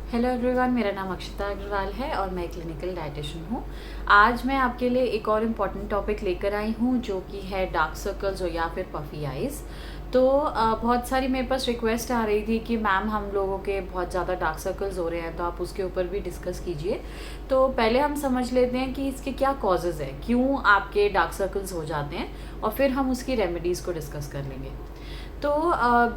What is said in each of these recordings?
Hello everyone, मेरा नाम अक्षता अग्रवाल है और मैं क्लिनिकल डाइटिशियन हूँ। आज मैं आपके लिए एक और इम्पॉर्टेंट टॉपिक लेकर आई हूँ जो कि है डार्क सर्कल्स और या फिर पफी आइज़। तो बहुत सारी मेरे पास रिक्वेस्ट आ रही थी कि मैम हम लोगों के बहुत ज़्यादा डार्क सर्कल्स हो रहे हैं, तो आप उसके ऊपर भी डिस्कस कीजिए। तो पहले हम समझ लेते हैं कि इसके क्या कॉजेज़ हैं, क्यों आपके डार्क सर्कल्स हो जाते हैं, और फिर हम उसकी रेमेडीज़ को डिस्कस कर लेंगे। तो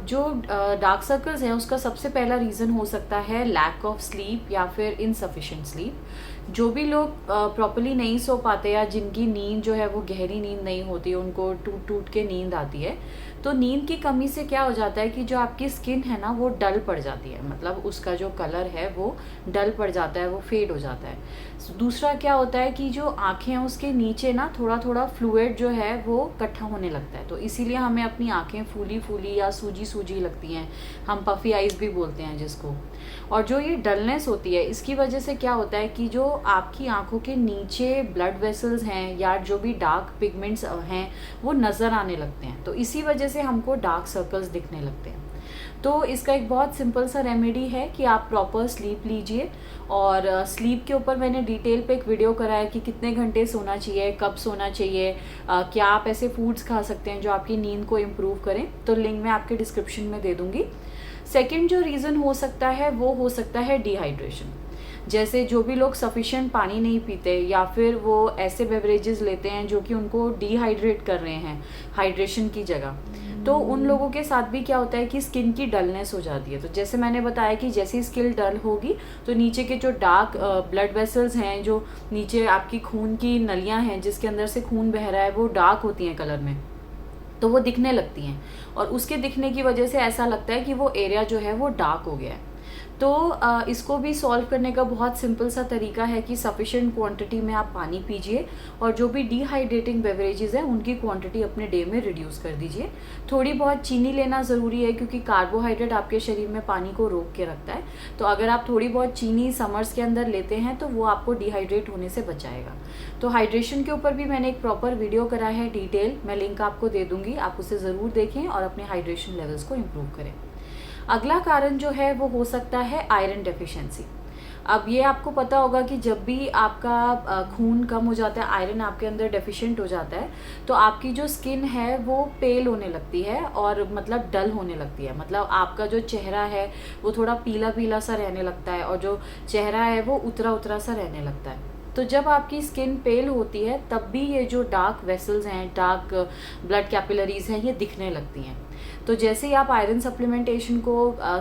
जो डार्क सर्कल्स हैं उसका सबसे पहला रीज़न हो सकता है लैक ऑफ स्लीप या फिर इनसफिशिएंट स्लीप। जो भी लोग प्रॉपरली नहीं सो पाते या जिनकी नींद जो है वो गहरी नींद नहीं होती, उनको टूट टूट के नींद आती है, तो नींद की कमी से क्या हो जाता है कि जो आपकी स्किन है ना वो डल पड़ जाती है, मतलब उसका जो कलर है वो डल पड़ जाता है, वो फेड हो जाता है। दूसरा क्या होता है कि जो आँखें हैं उसके नीचे ना थोड़ा थोड़ा फ्लूइड जो है वो इकट्ठा होने लगता है, तो इसीलिए हमें अपनी आँखें फूली फूली या सूजी सूजी लगती हैं, हम पफी आइज़ भी बोलते हैं जिसको। और जो ये डलनेस होती है इसकी वजह से क्या होता है कि जो आपकी आंखों के नीचे ब्लड वेसल्स हैं या जो भी डार्क पिगमेंट्स हैं वो नज़र आने लगते हैं, तो इसी वजह से हमको डार्क सर्कल्स दिखने लगते हैं। तो इसका एक बहुत सिंपल सा रेमेडी है कि आप प्रॉपर स्लीप लीजिए। और स्लीप के ऊपर मैंने डिटेल पे एक वीडियो करा है कि कितने घंटे सोना चाहिए, कब सोना चाहिए, क्या आप ऐसे फूड्स खा सकते हैं जो आपकी नींद को इम्प्रूव करें, तो लिंक मैं आपके डिस्क्रिप्शन में दे दूँगी। सेकेंड जो रीज़न हो सकता है वो हो सकता है डिहाइड्रेशन। जैसे जो भी लोग सफिशिएंट पानी नहीं पीते या फिर वो ऐसे बेवरेजेस लेते हैं जो कि उनको डिहाइड्रेट कर रहे हैं हाइड्रेशन की जगह, तो उन लोगों के साथ भी क्या होता है कि स्किन की डलनेस हो जाती है। तो जैसे मैंने बताया कि जैसी स्किन डल होगी तो नीचे के जो डार्क ब्लड वेसल्स हैं, जो नीचे आपकी खून की नलियां हैं जिसके अंदर से खून बह रहा है, वो डार्क होती हैं कलर में, तो वो दिखने लगती हैं, और उसके दिखने की वजह से ऐसा लगता है कि वो एरिया जो है वो डार्क हो गया है। तो इसको भी सॉल्व करने का बहुत सिंपल सा तरीका है कि सफिशिएंट क्वांटिटी में आप पानी पीजिए और जो भी डिहाइड्रेटिंग बेवरेजेस हैं उनकी क्वांटिटी अपने डे में रिड्यूस कर दीजिए। थोड़ी बहुत चीनी लेना ज़रूरी है क्योंकि कार्बोहाइड्रेट आपके शरीर में पानी को रोक के रखता है, तो अगर आप थोड़ी बहुत चीनी समर्स के अंदर लेते हैं तो वो आपको डिहाइड्रेट होने से बचाएगा। तो हाइड्रेशन के ऊपर भी मैंने एक प्रॉपर वीडियो करा है डिटेल, मैं लिंक आपको दे दूँगी, आप उसे ज़रूर देखें और अपने हाइड्रेशन लेवल्स को इम्प्रूव करें। अगला कारण जो है वो हो सकता है आयरन डेफिशिएंसी। अब ये आपको पता होगा कि जब भी आपका खून कम हो जाता है, आयरन आपके अंदर डेफिशिएंट हो जाता है, तो आपकी जो स्किन है वो पेल होने लगती है और मतलब डल होने लगती है, मतलब आपका जो चेहरा है वो थोड़ा पीला पीला सा रहने लगता है और जो चेहरा है वो उतरा उतरा सा रहने लगता है। तो जब आपकी स्किन पेल होती है तब भी ये जो डार्क वेसल्स हैं, डार्क ब्लड कैपिलरीज हैं, ये दिखने लगती हैं। तो जैसे ही आप आयरन सप्लीमेंटेशन को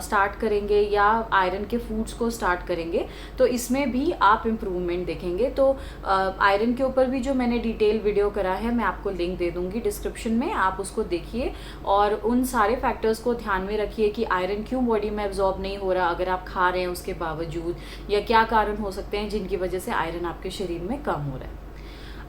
स्टार्ट करेंगे या आयरन के फूड्स को स्टार्ट करेंगे तो इसमें भी आप इम्प्रूवमेंट देखेंगे। तो आयरन के ऊपर भी जो मैंने डिटेल वीडियो करा है मैं आपको लिंक दे दूंगी डिस्क्रिप्शन में, आप उसको देखिए और उन सारे फैक्टर्स को ध्यान में रखिए कि आयरन क्यों बॉडी में एब्जॉर्ब नहीं हो रहा अगर आप खा रहे हैं उसके बावजूद, या क्या कारण हो सकते हैं जिनकी वजह से आयरन आपके शरीर में कम हो रहा है।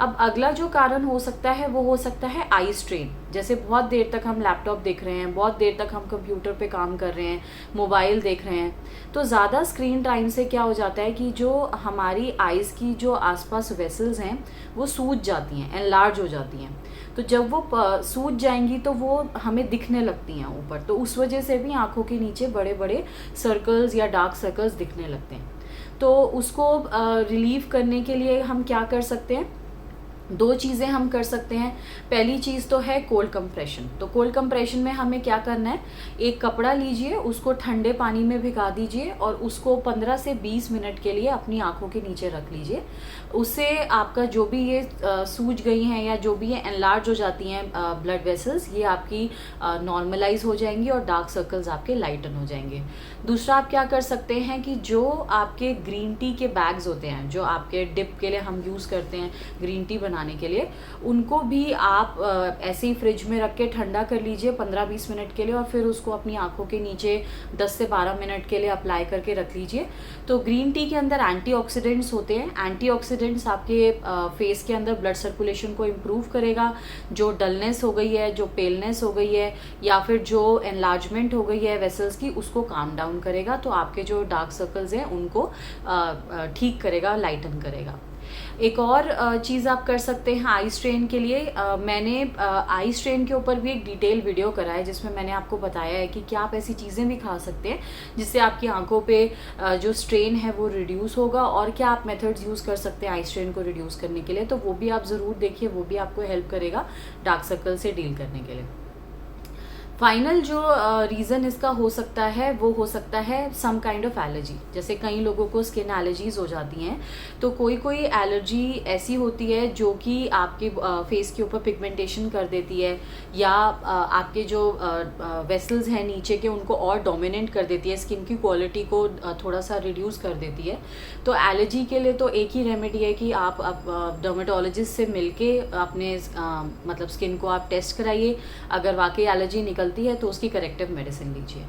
अब अगला जो कारण हो सकता है वो हो सकता है आई स्ट्रेन। जैसे बहुत देर तक हम लैपटॉप देख रहे हैं, बहुत देर तक हम कंप्यूटर पे काम कर रहे हैं, मोबाइल देख रहे हैं, तो ज़्यादा स्क्रीन टाइम से क्या हो जाता है कि जो हमारी आइज़ की जो आसपास वेसल्स हैं वो सूज जाती हैं, एनलार्ज हो जाती हैं। तो जब वो सूज जाएंगी तो वो हमें दिखने लगती हैं ऊपर, तो उस वजह से भी आँखों के नीचे बड़े बड़े सर्कल्स या डार्क सर्कल्स दिखने लगते हैं। तो उसको रिलीव करने के लिए हम क्या कर सकते हैं, दो चीज़ें हम कर सकते हैं। पहली चीज़ तो है कोल्ड कंप्रेशन। तो कोल्ड कंप्रेशन में हमें क्या करना है, एक कपड़ा लीजिए, उसको ठंडे पानी में भिगा दीजिए और उसको 15 से 20 मिनट के लिए अपनी आंखों के नीचे रख लीजिए। उससे आपका जो भी ये सूज गई हैं या जो भी ये एनलार्ज हो जाती हैं ब्लड वेसल्स, ये आपकी नॉर्मलाइज हो जाएंगी और डार्क सर्कल्स आपके लाइटन हो जाएंगे। दूसरा आप क्या कर सकते हैं कि जो आपके ग्रीन टी के बैग्स होते हैं जो आपके डिप के लिए हम यूज़ करते हैं ग्रीन टी बनाने के लिए, उनको भी आप ऐसे ही फ्रिज में रख के ठंडा कर लीजिए 15-20 मिनट के लिए और फिर उसको अपनी आंखों के नीचे 10 से 12 मिनट के लिए अप्लाई करके रख लीजिए। तो ग्रीन टी के अंदर एंटीऑक्सीडेंट्स होते हैं, एंटीऑक्सीडेंट्स आपके फेस के अंदर ब्लड सर्कुलेशन को इम्प्रूव करेगा। जो डलनेस हो गई है, जो पेलनेस हो गई है या फिर जो एनलार्जमेंट हो गई है वेसल्स की, उसको काम डाउन करेगा, तो आपके जो डार्क सर्कल्स हैं उनको ठीक करेगा, लाइटन करेगा। एक और चीज़ आप कर सकते हैं आई स्ट्रेन के लिए। मैंने आई स्ट्रेन के ऊपर भी एक डिटेल वीडियो करा है जिसमें मैंने आपको बताया है कि क्या आप ऐसी चीज़ें भी खा सकते हैं जिससे आपकी आंखों पे जो स्ट्रेन है वो रिड्यूस होगा, और क्या आप मेथड्स यूज़ कर सकते हैं आई स्ट्रेन को रिड्यूस करने के लिए। तो वो भी आप ज़रूर देखिए, वो भी आपको हेल्प करेगा डार्क सर्कल से डील करने के लिए। फाइनल जो रीज़न इसका हो सकता है वो हो सकता है सम काइंड ऑफ एलर्जी। जैसे कई लोगों को स्किन एलर्जीज हो जाती हैं, तो कोई कोई एलर्जी ऐसी होती है जो कि आपके फेस के ऊपर पिगमेंटेशन कर देती है, या आपके जो वेसल्स हैं नीचे के उनको और डोमिनेंट कर देती है, स्किन की क्वालिटी को थोड़ा सा रिड्यूस कर देती है। तो एलर्जी के लिए तो एक ही रेमेडी है कि आप डर्मेटोलॉजिस्ट से मिलके अपने मतलब स्किन को आप टेस्ट कराइए। अगर वाकई एलर्जी निकल है तो उसकी करेक्टिव मेडिसिन लीजिए।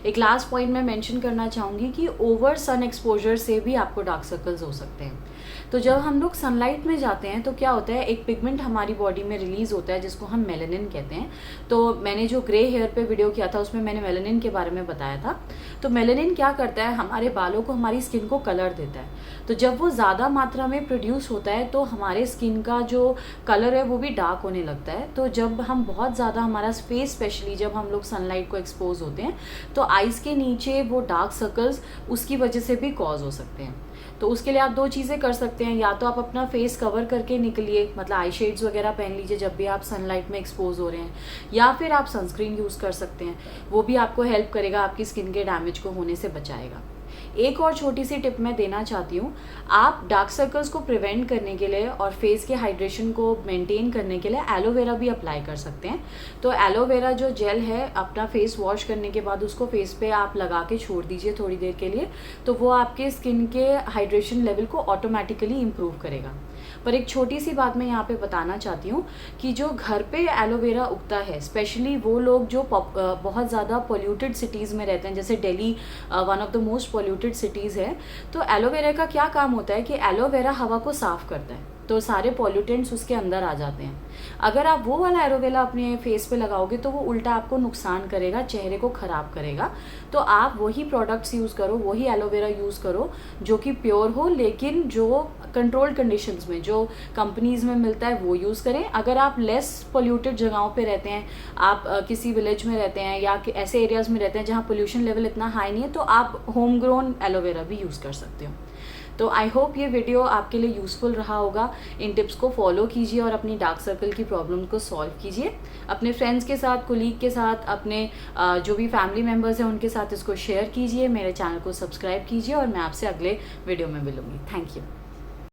एक लास्ट पॉइंट मैं मेंशन करना चाहूँगी कि ओवर सन एक्सपोजर से भी आपको डार्क सर्कल्स हो सकते हैं। तो जब हम लोग सनलाइट में जाते हैं तो क्या होता है, एक पिगमेंट हमारी बॉडी में रिलीज होता है जिसको हम मेलानिन कहते हैं। तो मैंने जो ग्रे हेयर पे वीडियो किया था उसमें मैंने मेलानिन के बारे में बताया था। तो मेलानिन क्या करता है, हमारे बालों को, हमारी स्किन को कलर देता है। तो जब वो ज़्यादा मात्रा में प्रोड्यूस होता है तो हमारे स्किन का जो कलर है वो भी डार्क होने लगता है। तो जब हम बहुत ज़्यादा, हमारा फेस स्पेशली जब हम लोग सनलाइट को एक्सपोज होते हैं तो आइज़ के नीचे वो डार्क सर्कल्स उसकी वजह से भी कॉज हो सकते हैं। तो उसके लिए आप दो चीज़ें कर सकते हैं, या तो आप अपना फेस कवर करके निकलिए, मतलब आई शेड्स वगैरह पहन लीजिए जब भी आप सनलाइट में एक्सपोज हो रहे हैं, या फिर आप सनस्क्रीन यूज़ कर सकते हैं। वो भी आपको हेल्प करेगा, आपकी स्किन के डैमेज को होने से बचाएगा। एक और छोटी सी टिप मैं देना चाहती हूँ, आप डार्क सर्कल्स को प्रिवेंट करने के लिए और फेस के हाइड्रेशन को मेंटेन करने के लिए एलोवेरा भी अप्लाई कर सकते हैं। तो एलोवेरा जो जेल है, अपना फेस वॉश करने के बाद उसको फेस पे आप लगा के छोड़ दीजिए थोड़ी देर के लिए, तो वो आपके स्किन के हाइड्रेशन लेवल को ऑटोमेटिकली इम्प्रूव करेगा। पर एक छोटी सी बात मैं यहाँ पे बताना चाहती हूँ कि जो घर पे एलोवेरा उगता है, स्पेशली वो लोग जो बहुत ज़्यादा पोल्यूटेड सिटीज़ में रहते हैं, जैसे Delhi one of the most polluted cities है। तो एलोवेरा का क्या काम होता है कि एलोवेरा हवा को साफ़ करता है, तो सारे पॉल्यूटेंट्स उसके अंदर आ जाते हैं। अगर आप वो वाला एलोवेरा अपने फेस पे लगाओगे तो वो उल्टा आपको नुकसान करेगा, चेहरे को ख़राब करेगा। तो आप वही प्रोडक्ट्स यूज़ करो, वही एलोवेरा यूज़ करो जो कि प्योर हो, लेकिन जो कंट्रोल्ड कंडीशंस में, जो कंपनीज़ में मिलता है वो यूज़ करें। अगर आप लेस पोल्यूटेड जगहों पे रहते हैं, आप किसी विलेज में रहते हैं या ऐसे एरियाज़ में रहते हैं जहाँ पोल्यूशन लेवल इतना हाई नहीं है, तो आप होम ग्रोन एलोवेरा भी यूज़ कर सकते हो। तो आई होप ये वीडियो आपके लिए यूज़फुल रहा होगा। इन टिप्स को फॉलो कीजिए और अपनी डार्क सर्कल की प्रॉब्लम को सॉल्व कीजिए। अपने फ्रेंड्स के साथ, कोलीग के साथ, अपने जो भी फैमिली मेम्बर्स हैं उनके साथ इसको शेयर कीजिए। मेरे चैनल को सब्सक्राइब कीजिए और मैं आपसे अगले वीडियो में मिलूँगी। Thank you.